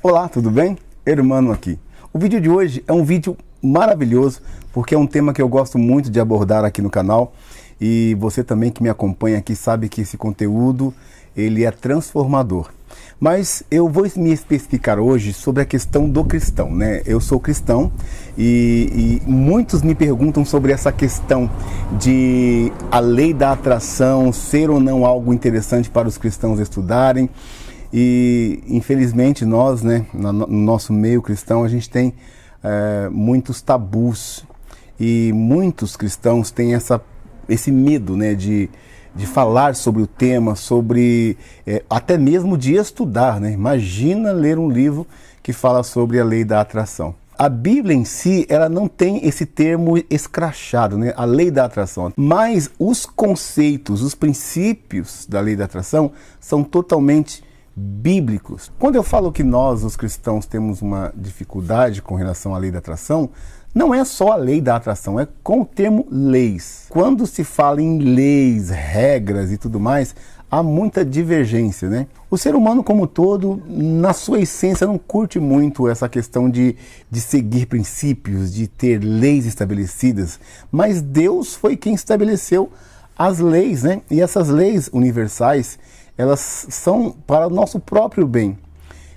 Olá, tudo bem? Hermano aqui. O vídeo de hoje é um vídeo maravilhoso, porque é um tema que eu gosto muito de abordar aqui no canal, e você também que me acompanha aqui sabe que esse conteúdo ele é transformador. Mas eu vou me especificar hoje sobre a questão do cristão, né? Eu sou cristão e muitos me perguntam sobre essa questão de a lei da atração ser ou não algo interessante para os cristãos estudarem. E infelizmente nós, né, no nosso meio cristão, a gente tem muitos tabus e muitos cristãos têm esse medo, né, de falar sobre o tema, sobre até mesmo de estudar, né? Imagina ler um livro que fala sobre a lei da atração. A Bíblia em si, ela não tem esse termo escrachado, né? A lei da atração. Mas os conceitos, os princípios da lei da atração são totalmente bíblicos. Quando eu falo que nós, os cristãos, temos uma dificuldade com relação à lei da atração, não é só a lei da atração, é com o termo leis. Quando se fala em leis, regras e tudo mais, há muita divergência, né? O ser humano como um todo, na sua essência, não curte muito essa questão de seguir princípios, de ter leis estabelecidas, mas Deus foi quem estabeleceu as leis, né? E essas leis universais, elas são para o nosso próprio bem.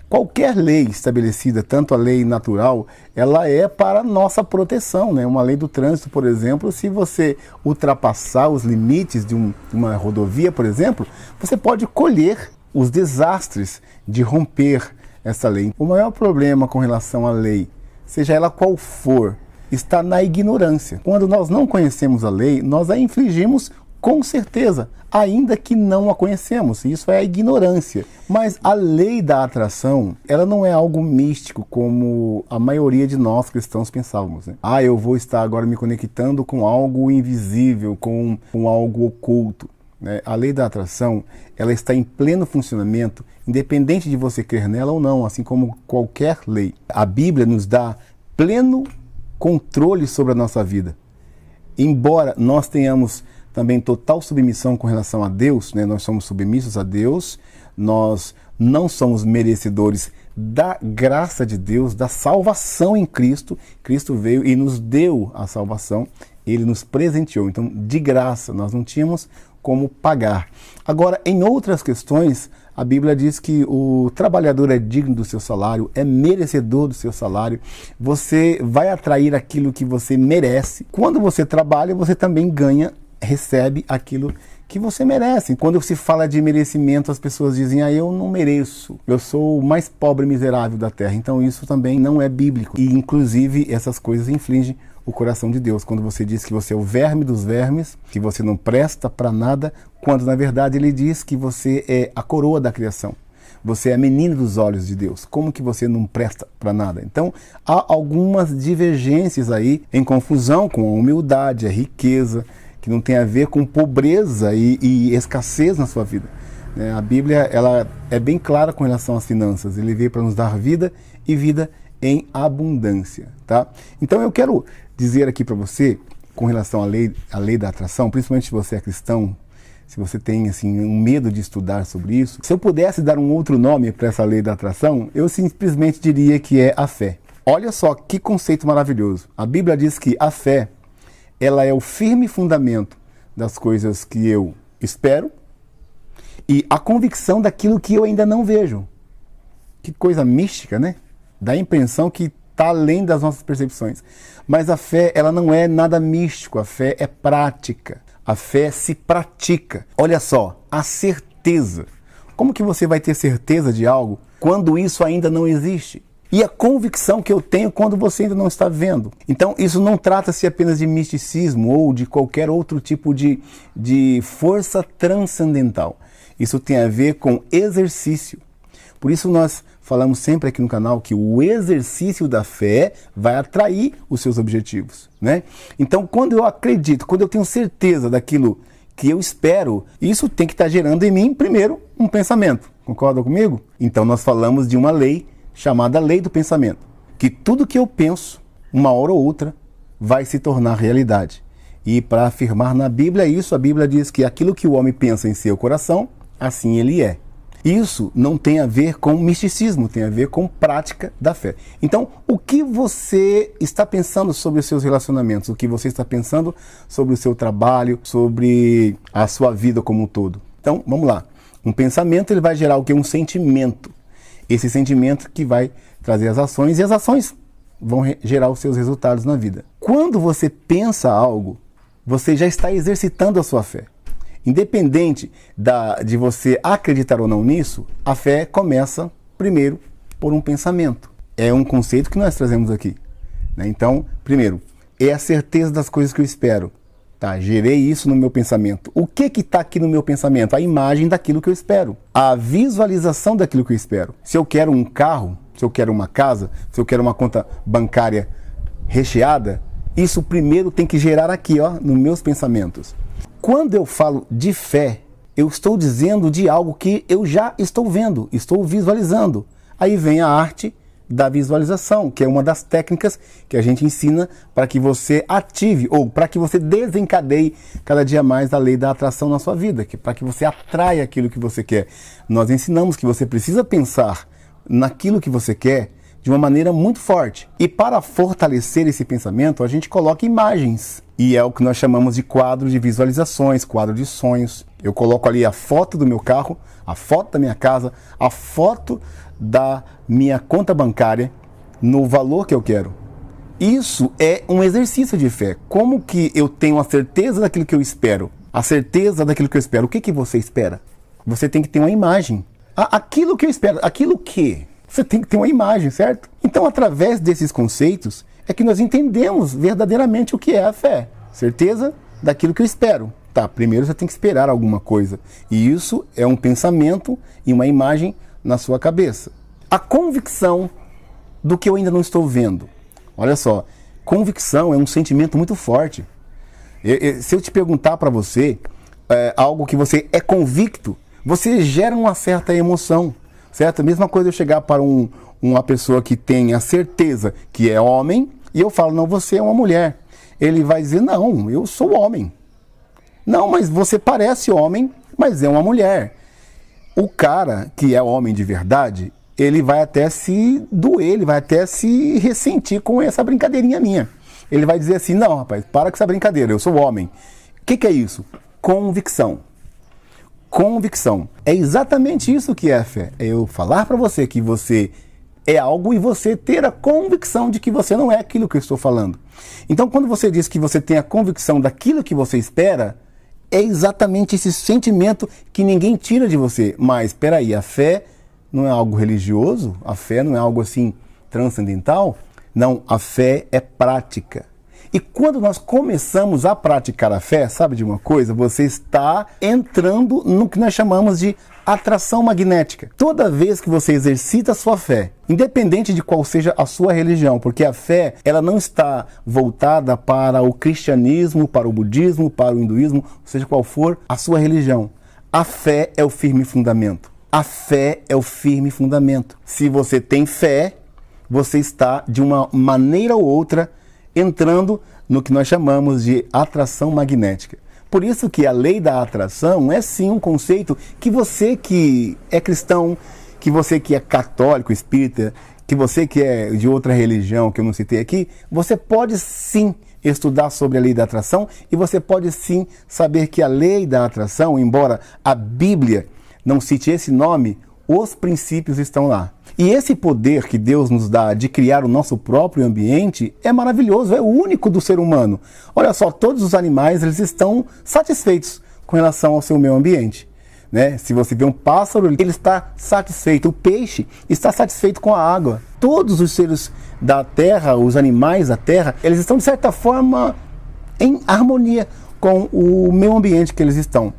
Qualquer lei estabelecida, tanto a lei natural, ela é para nossa proteção, né? Uma lei do trânsito, por exemplo, se você ultrapassar os limites de uma rodovia, por exemplo, você pode colher os desastres de romper essa lei. O maior problema com relação à lei, seja ela qual for, está na ignorância. Quando nós não conhecemos a lei, nós a infligimos com certeza, ainda que não a conhecemos. Isso é a ignorância. Mas a lei da atração, ela não é algo místico como a maioria de nós cristãos pensávamos, né? Eu vou estar agora me conectando com algo invisível, com algo oculto, né? A lei da atração, ela está em pleno funcionamento, independente de você crer nela ou não, assim como qualquer lei. A Bíblia nos dá pleno controle sobre a nossa vida. Embora nós tenhamos também total submissão com relação a Deus, né? Nós somos submissos a Deus, nós não somos merecedores da graça de Deus, da salvação em Cristo. Cristo veio e nos deu a salvação, Ele nos presenteou, então de graça, nós não tínhamos como pagar. Agora, em outras questões, a Bíblia diz que o trabalhador é digno do seu salário, é merecedor do seu salário. Você vai atrair aquilo que você merece. Quando você trabalha, você também recebe aquilo que você merece. Quando se fala de merecimento, as pessoas dizem, eu não mereço, eu sou o mais pobre e miserável da terra. Então isso também não é bíblico. E inclusive essas coisas infligem o coração de Deus. Quando você diz que você é o verme dos vermes, que você não presta para nada, quando na verdade Ele diz que você é a coroa da criação. Você é a menina dos olhos de Deus. Como que você não presta para nada? Então, há algumas divergências aí em confusão com a humildade, a riqueza, que não tem a ver com pobreza e escassez na sua vida. A Bíblia, ela é bem clara com relação às finanças. Ele veio para nos dar vida e vida em abundância, tá? Então eu quero dizer aqui para você, com relação à lei da atração, principalmente se você é cristão, se você tem assim, um medo de estudar sobre isso, se eu pudesse dar um outro nome para essa lei da atração, eu simplesmente diria que é a fé. Olha só que conceito maravilhoso. A Bíblia diz que a fé, ela é o firme fundamento das coisas que eu espero e a convicção daquilo que eu ainda não vejo. Que coisa mística, né? Dá a impressão que está além das nossas percepções. Mas a fé, ela não é nada místico, a fé é prática. A fé se pratica. Olha só, a certeza. Como que você vai ter certeza de algo quando isso ainda não existe? E a convicção que eu tenho quando você ainda não está vendo. Então, isso não trata-se apenas de misticismo ou de qualquer outro tipo de força transcendental. Isso tem a ver com exercício. Por isso nós falamos sempre aqui no canal que o exercício da fé vai atrair os seus objetivos, né? Então, quando eu acredito, quando eu tenho certeza daquilo que eu espero, isso tem que estar gerando em mim, primeiro, um pensamento. Concorda comigo? Então, nós falamos de uma lei chamada lei do pensamento, que tudo que eu penso, uma hora ou outra, vai se tornar realidade. E para afirmar na Bíblia isso, a Bíblia diz que aquilo que o homem pensa em seu coração, assim ele é. Isso não tem a ver com misticismo, tem a ver com prática da fé. Então, o que você está pensando sobre os seus relacionamentos? O que você está pensando sobre o seu trabalho, sobre a sua vida como um todo? Então, vamos lá. Um pensamento, ele vai gerar o quê? Um sentimento. Esse sentimento que vai trazer as ações, e as ações vão gerar os seus resultados na vida. Quando você pensa algo, você já está exercitando a sua fé. Independente de você acreditar ou não nisso, a fé começa primeiro por um pensamento. É um conceito que nós trazemos aqui, né? Então, primeiro, é a certeza das coisas que eu espero. Tá, gerei isso no meu pensamento. O que está aqui no meu pensamento? A imagem daquilo que eu espero. A visualização daquilo que eu espero. Se eu quero um carro, se eu quero uma casa, se eu quero uma conta bancária recheada, isso primeiro tem que gerar aqui, ó, nos meus pensamentos. Quando eu falo de fé, eu estou dizendo de algo que eu já estou vendo, estou visualizando. Aí vem a arte da visualização, que é uma das técnicas que a gente ensina para que você ative ou para que você desencadeie cada dia mais a lei da atração na sua vida, para que você atraia aquilo que você quer. Nós ensinamos que você precisa pensar naquilo que você quer de uma maneira muito forte. E para fortalecer esse pensamento, a gente coloca imagens. E é o que nós chamamos de quadro de visualizações, quadro de sonhos. Eu coloco ali a foto do meu carro, a foto da minha casa, a foto da minha conta bancária no valor que eu quero. Isso é um exercício de fé. Como que eu tenho a certeza daquilo que eu espero? A certeza daquilo que eu espero. O que você espera? Você tem que ter uma imagem. Aquilo que eu espero, aquilo que... Você tem que ter uma imagem, certo? Então, através desses conceitos, é que nós entendemos verdadeiramente o que é a fé. Certeza daquilo que eu espero. Tá, primeiro você tem que esperar alguma coisa. E isso é um pensamento e uma imagem na sua cabeça. A convicção do que eu ainda não estou vendo. Olha só, convicção é um sentimento muito forte. Se eu te perguntar para você algo que você é convicto, você gera uma certa emoção. Certo? A mesma coisa eu chegar para uma pessoa que tem a certeza que é homem e eu falo, não, você é uma mulher. Ele vai dizer, não, eu sou homem. Não, mas você parece homem, mas é uma mulher. O cara que é homem de verdade, ele vai até se doer, ele vai até se ressentir com essa brincadeirinha minha. Ele vai dizer assim, não, rapaz, para com essa brincadeira, eu sou homem. O que é isso? Convicção. Convicção. É exatamente isso que é a fé. É eu falar para você que você é algo e você ter a convicção de que você não é aquilo que eu estou falando. Então, quando você diz que você tem a convicção daquilo que você espera, é exatamente esse sentimento que ninguém tira de você. Mas, espera aí, a fé não é algo religioso? A fé não é algo assim transcendental? Não, a fé é prática. E quando nós começamos a praticar a fé, sabe de uma coisa? Você está entrando no que nós chamamos de atração magnética. Toda vez que você exercita a sua fé, independente de qual seja a sua religião, porque a fé, ela não está voltada para o cristianismo, para o budismo, para o hinduísmo, seja qual for a sua religião. A fé é o firme fundamento. A fé é o firme fundamento. Se você tem fé, você está, de uma maneira ou outra, entrando no que nós chamamos de atração magnética. Por isso que a lei da atração é sim um conceito que você que é cristão, que você que é católico, espírita, que você que é de outra religião que eu não citei aqui, você pode sim estudar sobre a lei da atração e você pode sim saber que a lei da atração, embora a Bíblia não cite esse nome, os princípios estão lá. E esse poder que Deus nos dá de criar o nosso próprio ambiente é maravilhoso, é o único do ser humano. Olha só, todos os animais eles estão satisfeitos com relação ao seu meio ambiente. Né? Se você vê um pássaro, ele está satisfeito. O peixe está satisfeito com a água. Todos os seres da terra, os animais da terra, eles estão de certa forma em harmonia com o meio ambiente que eles estão.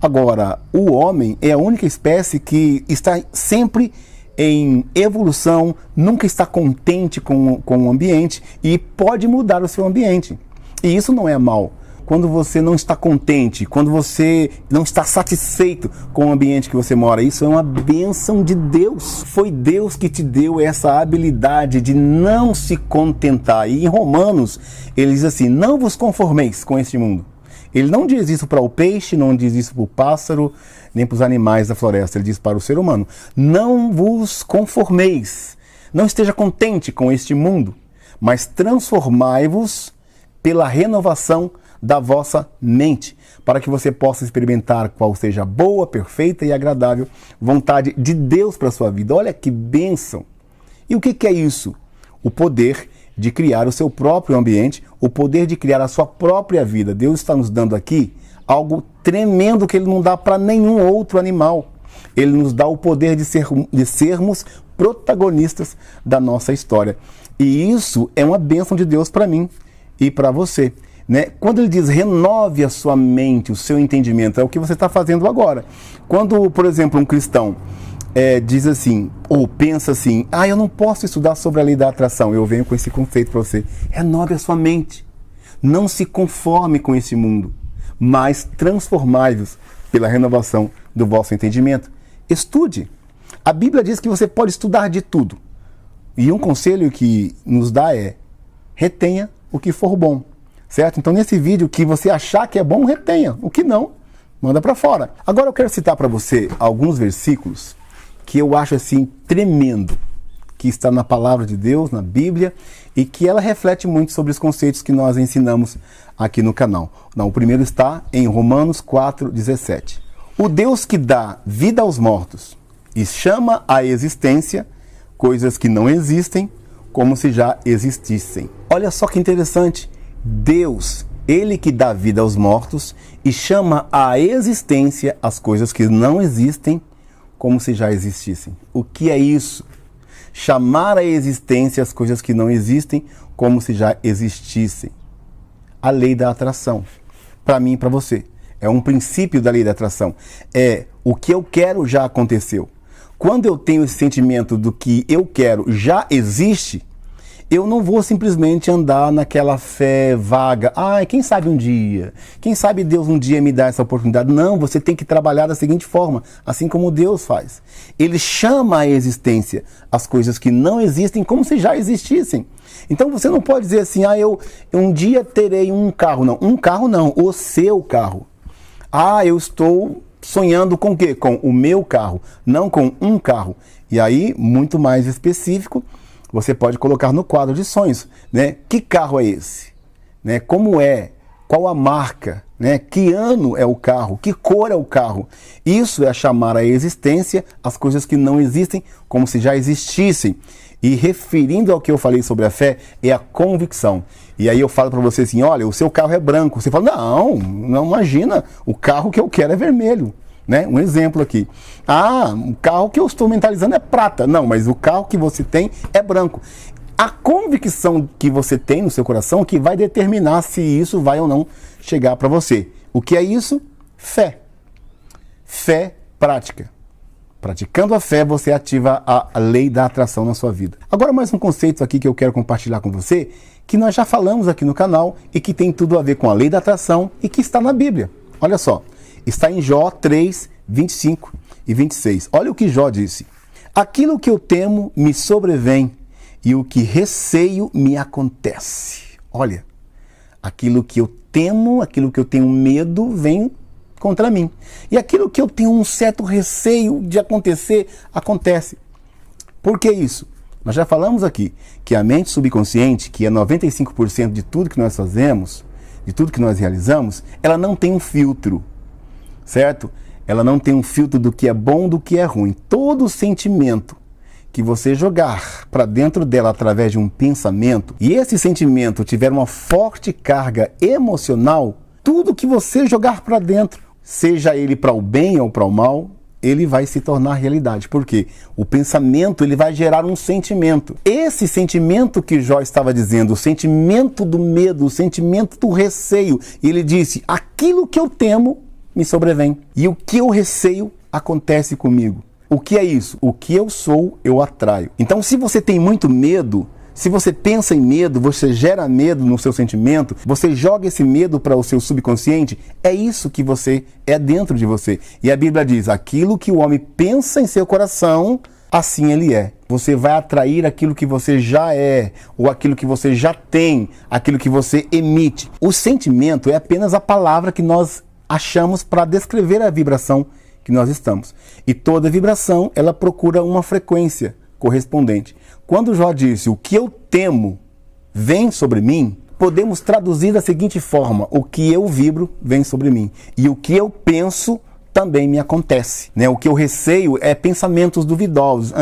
Agora, o homem é a única espécie que está sempre em evolução, nunca está contente com o ambiente e pode mudar o seu ambiente. E isso não é mal. Quando você não está contente, quando você não está satisfeito com o ambiente que você mora, isso é uma bênção de Deus. Foi Deus que te deu essa habilidade de não se contentar. E em Romanos, ele diz assim, não vos conformeis com este mundo. Ele não diz isso para o peixe, não diz isso para o pássaro, nem para os animais da floresta. Ele diz para o ser humano: não vos conformeis, não esteja contente com este mundo, mas transformai-vos pela renovação da vossa mente, para que você possa experimentar qual seja a boa, perfeita e agradável vontade de Deus para a sua vida. Olha que bênção! E o que é isso? O poder de criar o seu próprio ambiente, o poder de criar a sua própria vida. Deus está nos dando aqui algo tremendo que Ele não dá para nenhum outro animal. Ele nos dá o poder de sermos protagonistas da nossa história. E isso é uma bênção de Deus para mim e para você. Né? Quando Ele diz renove a sua mente, o seu entendimento, é o que você está fazendo agora. Quando, por exemplo, um cristão diz assim, ou pensa assim: eu não posso estudar sobre a lei da atração, eu venho com esse conceito para você. Renove a sua mente. Não se conforme com esse mundo, mas transformai-vos pela renovação do vosso entendimento. Estude. A Bíblia diz que você pode estudar de tudo. E um conselho que nos dá é: retenha o que for bom. Certo? Então, nesse vídeo, o que você achar que é bom, retenha. O que não, manda para fora. Agora eu quero citar para você alguns versículos que eu acho assim tremendo, que está na palavra de Deus, na Bíblia, e que ela reflete muito sobre os conceitos que nós ensinamos aqui no canal. O primeiro está em Romanos 4:17. O Deus que dá vida aos mortos e chama à existência coisas que não existem, como se já existissem. Olha só que interessante. Deus, Ele que dá vida aos mortos e chama à existência as coisas que não existem, como se já existissem. O que é isso? Chamar à existência as coisas que não existem, como se já existissem. A lei da atração. Para mim e para você. É um princípio da lei da atração. O que eu quero já aconteceu. Quando eu tenho esse sentimento do que eu quero já existe, eu não vou simplesmente andar naquela fé vaga. Quem sabe um dia? Quem sabe Deus um dia me dá essa oportunidade? Não, você tem que trabalhar da seguinte forma, assim como Deus faz. Ele chama à existência as coisas que não existem como se já existissem. Então você não pode dizer assim: eu um dia terei um carro. Não, um carro não, o seu carro. Eu estou sonhando com o quê? Com o meu carro, não com um carro. E aí, muito mais específico, você pode colocar no quadro de sonhos, né? Que carro é esse? Né? Como é? Qual a marca? Né? Que ano é o carro? Que cor é o carro? Isso é chamar à existência as coisas que não existem como se já existissem. E referindo ao que eu falei sobre a fé, é a convicção. E aí eu falo para você assim: olha, o seu carro é branco. Você fala: não imagina, o carro que eu quero é vermelho. Né? Um exemplo aqui. O carro que eu estou mentalizando é prata. Não, mas o carro que você tem é branco. A convicção que você tem no seu coração que vai determinar se isso vai ou não chegar para você. O que é isso? Fé. Fé prática. Praticando a fé, você ativa a lei da atração na sua vida. Agora, mais um conceito aqui que eu quero compartilhar com você, que nós já falamos aqui no canal e que tem tudo a ver com a lei da atração e que está na Bíblia. Olha só. Está em Jó 3, 25 e 26. Olha o que Jó disse: aquilo que eu temo me sobrevém e o que receio me acontece. Olha, aquilo que eu temo, aquilo que eu tenho medo vem contra mim. E aquilo que eu tenho um certo receio de acontecer, acontece. Por que isso? Nós já falamos aqui que a mente subconsciente, que é 95% de tudo que nós fazemos, de tudo que nós realizamos, ela não tem um filtro. Certo? Ela não tem um filtro do que é bom, do que é ruim. Todo sentimento que você jogar para dentro dela através de um pensamento, e esse sentimento tiver uma forte carga emocional, tudo que você jogar para dentro, seja ele para o bem ou para o mal, ele vai se tornar realidade. Por quê? O pensamento, ele vai gerar um sentimento. Esse sentimento que Jó estava dizendo, o sentimento do medo, o sentimento do receio, ele disse: aquilo que eu temo me sobrevém. E o que eu receio acontece comigo. O que é isso? O que eu sou, eu atraio. Então, se você tem muito medo, se você pensa em medo, você gera medo no seu sentimento, você joga esse medo para o seu subconsciente, é isso que você é dentro de você. E a Bíblia diz: aquilo que o homem pensa em seu coração, assim ele é. Você vai atrair aquilo que você já é, ou aquilo que você já tem, aquilo que você emite. O sentimento é apenas a palavra que nós achamos para descrever a vibração que nós estamos. E toda vibração, ela procura uma frequência correspondente. Quando Jó disse, o que eu temo vem sobre mim, podemos traduzir da seguinte forma, o que eu vibro vem sobre mim. E o que eu penso também me acontece, né? O que eu receio é pensamentos duvidosos.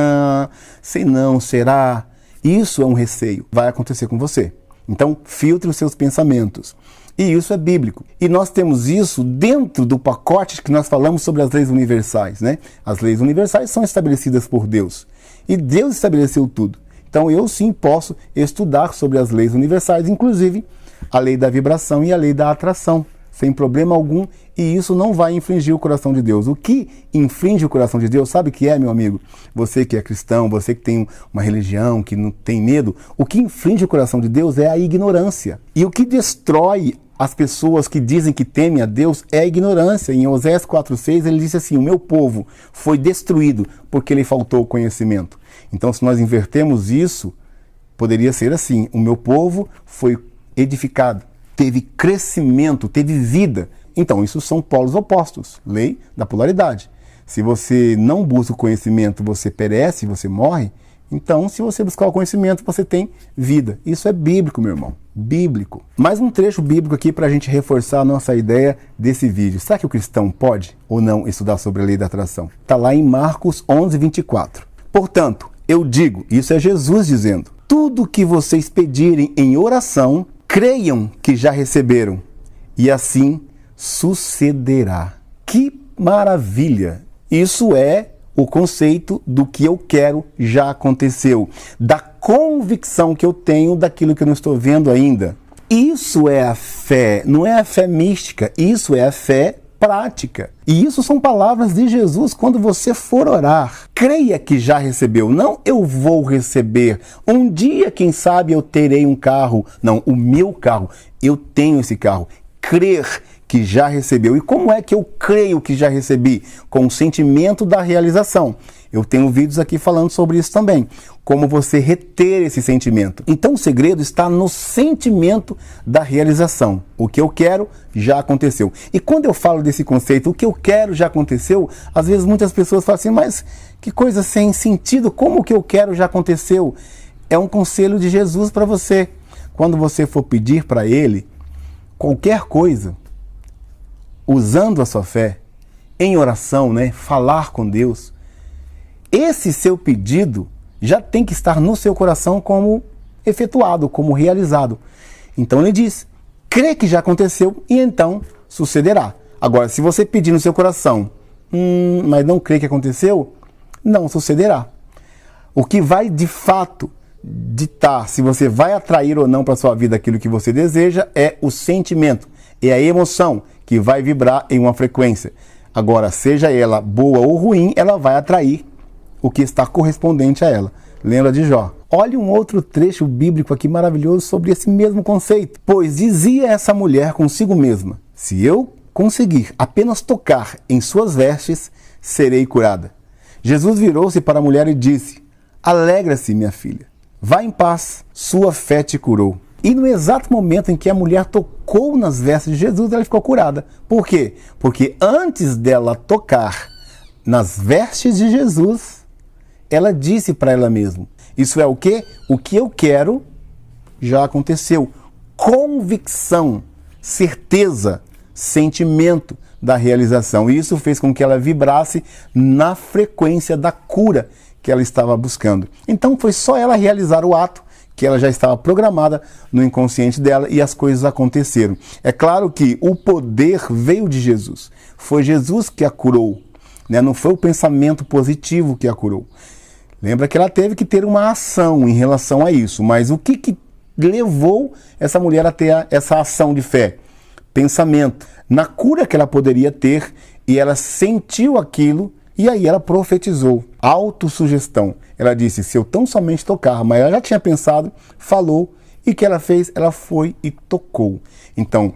Sei não, será? Isso é um receio. Vai acontecer com você. Então, filtre os seus pensamentos. E isso é bíblico. E nós temos isso dentro do pacote que nós falamos sobre as leis universais, né? As leis universais são estabelecidas por Deus. E Deus estabeleceu tudo. Então, eu sim posso estudar sobre as leis universais, inclusive a lei da vibração e a lei da atração, sem problema algum, e isso não vai infringir o coração de Deus. O que infringe o coração de Deus, sabe o que é, meu amigo? Você que é cristão, você que tem uma religião, que não tem medo, o que infringe o coração de Deus é a ignorância. E o que destrói as pessoas que dizem que temem a Deus é a ignorância. Em Oséias 4,6 ele disse assim, o meu povo foi destruído porque lhe faltou conhecimento. Então, se nós invertemos isso, poderia ser assim, o meu povo foi edificado, teve crescimento, teve vida. Então, isso são polos opostos, lei da polaridade. Se você não busca o conhecimento, você perece, você morre. Então, se você buscar o conhecimento, você tem vida. Isso é bíblico, meu irmão, bíblico. Mais um trecho bíblico aqui para a gente reforçar a nossa ideia desse vídeo. Será que o cristão pode ou não estudar sobre a lei da atração? Está lá em Marcos 11:24. Portanto, eu digo, isso é Jesus dizendo, tudo que vocês pedirem em oração, creiam que já receberam, e assim sucederá. Que maravilha! Isso é o conceito do que eu quero já aconteceu, da convicção que eu tenho daquilo que eu não estou vendo ainda. Isso é a fé, não é a fé mística, isso é a fé prática. E isso são palavras de Jesus quando você for orar. Creia que já recebeu, não eu vou receber. Um dia, quem sabe, eu terei um carro. Não, o meu carro, eu tenho esse carro. Crer que já recebeu. E como é que eu creio que já recebi? Com o sentimento da realização. Eu tenho vídeos aqui falando sobre isso também. Como você reter esse sentimento. Então o segredo está no sentimento da realização. O que eu quero já aconteceu. E quando eu falo desse conceito, o que eu quero já aconteceu, às vezes muitas pessoas falam assim, mas que coisa sem sentido, como o que eu quero já aconteceu? É um conselho de Jesus para você. Quando você for pedir para Ele qualquer coisa, usando a sua fé, em oração, né, falar com Deus, esse seu pedido já tem que estar no seu coração como efetuado, como realizado. Então ele diz, crê que já aconteceu e então sucederá. Agora, se você pedir no seu coração, mas não crê que aconteceu, não sucederá. O que vai de fato ditar se você vai atrair ou não para sua vida aquilo que você deseja é o sentimento, é a emoção que vai vibrar em uma frequência. Agora, seja ela boa ou ruim, ela vai atrair o que está correspondente a ela. Lembra de Jó? Olha um outro trecho bíblico aqui maravilhoso sobre esse mesmo conceito. Pois dizia essa mulher consigo mesma, se eu conseguir apenas tocar em suas vestes, serei curada. Jesus virou-se para a mulher e disse, alegra-se, minha filha, vá em paz, sua fé te curou. E no exato momento em que a mulher tocou nas vestes de Jesus, ela ficou curada. Por quê? Porque antes dela tocar nas vestes de Jesus, ela disse para ela mesma, isso é o quê? O que eu quero já aconteceu. Convicção, certeza, sentimento da realização. E isso fez com que ela vibrasse na frequência da cura que ela estava buscando. Então foi só ela realizar o ato que ela já estava programada no inconsciente dela e as coisas aconteceram. É claro que o poder veio de Jesus. Foi Jesus que a curou, né? Não foi o pensamento positivo que a curou. Lembra que ela teve que ter uma ação em relação a isso. Mas o que levou essa mulher a ter essa ação de fé? Pensamento. Na cura que ela poderia ter, e ela sentiu aquilo, e aí ela profetizou. Autossugestão. Ela disse, se eu tão somente tocar, mas ela já tinha pensado, falou, e o que ela fez? Ela foi e tocou. Então,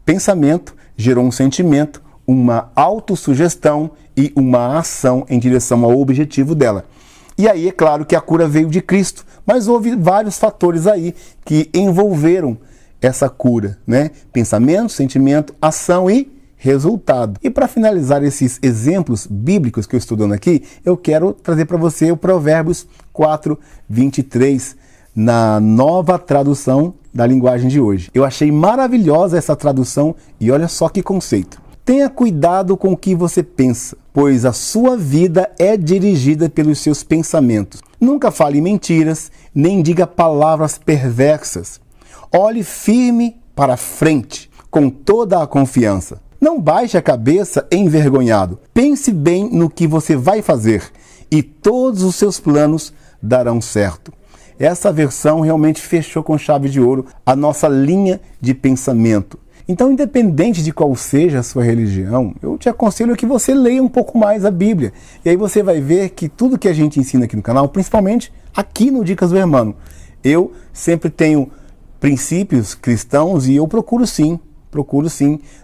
pensamento gerou um sentimento, uma autossugestão e uma ação em direção ao objetivo dela. E aí é claro que a cura veio de Cristo, mas houve vários fatores aí que envolveram essa cura, né? Pensamento, sentimento, ação e resultado. E para finalizar esses exemplos bíblicos que eu estou dando aqui, eu quero trazer para você o Provérbios 4, 23, na nova tradução da linguagem de hoje. Eu achei maravilhosa essa tradução e olha só que conceito. Tenha cuidado com o que você pensa, pois a sua vida é dirigida pelos seus pensamentos. Nunca fale mentiras, nem diga palavras perversas. Olhe firme para frente, com toda a confiança. Não baixe a cabeça envergonhado. Pense bem no que você vai fazer e todos os seus planos darão certo. Essa versão realmente fechou com chave de ouro a nossa linha de pensamento. Então, independente de qual seja a sua religião, eu te aconselho que você leia um pouco mais a Bíblia. E aí você vai ver que tudo que a gente ensina aqui no canal, principalmente aqui no Dicas do Hermano, eu sempre tenho princípios cristãos e eu procuro sim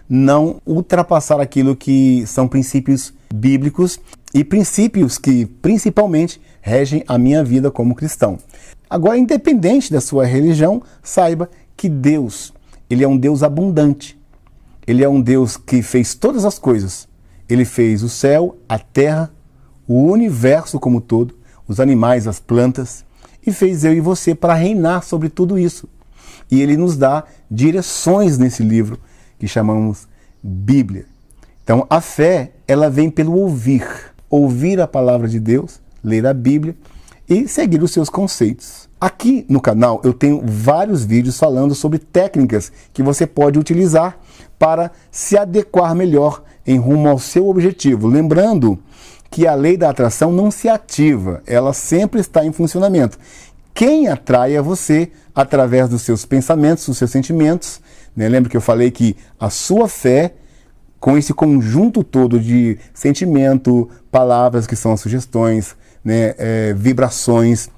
não ultrapassar aquilo que são princípios bíblicos e princípios que principalmente regem a minha vida como cristão. Agora, independente da sua religião, saiba que Deus, Ele é um Deus abundante. Ele é um Deus que fez todas as coisas. Ele fez o céu, a terra, o universo como todo, os animais, as plantas, e fez eu e você para reinar sobre tudo isso. E Ele nos dá direções nesse livro que chamamos Bíblia. Então, a fé, ela vem pelo ouvir. Ouvir a palavra de Deus, ler a Bíblia e seguir os seus conceitos. Aqui no canal eu tenho vários vídeos falando sobre técnicas que você pode utilizar para se adequar melhor em rumo ao seu objetivo. Lembrando que a lei da atração não se ativa, ela sempre está em funcionamento. Quem atrai é você através dos seus pensamentos, dos seus sentimentos, né? Lembra que eu falei que a sua fé, com esse conjunto todo de sentimento, palavras que são as sugestões, né? Vibrações,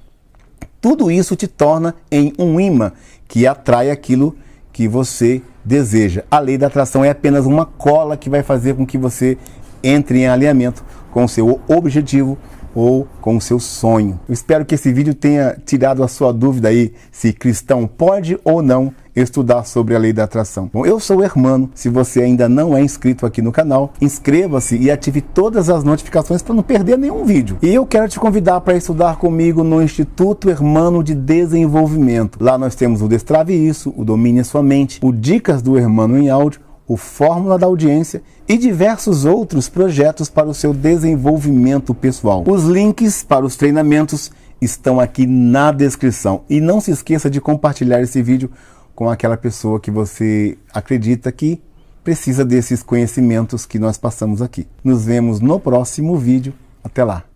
tudo isso te torna em um imã que atrai aquilo que você deseja. A lei da atração é apenas uma cola que vai fazer com que você entre em alinhamento com o seu objetivo ou com o seu sonho. Eu espero que esse vídeo tenha tirado a sua dúvida aí se cristão pode ou não estudar sobre a lei da atração. Bom, eu sou o Hermano. Se você ainda não é inscrito aqui no canal, inscreva-se e ative todas as notificações para não perder nenhum vídeo. E eu quero te convidar para estudar comigo no Instituto Hermano de Desenvolvimento. Lá nós temos o Destrave Isso, o Domine Sua Mente, o Dicas do Hermano em áudio, o Fórmula da Audiência e diversos outros projetos para o seu desenvolvimento pessoal. Os links para os treinamentos estão aqui na descrição. E não se esqueça de compartilhar esse vídeo com aquela pessoa que você acredita que precisa desses conhecimentos que nós passamos aqui. Nos vemos no próximo vídeo. Até lá!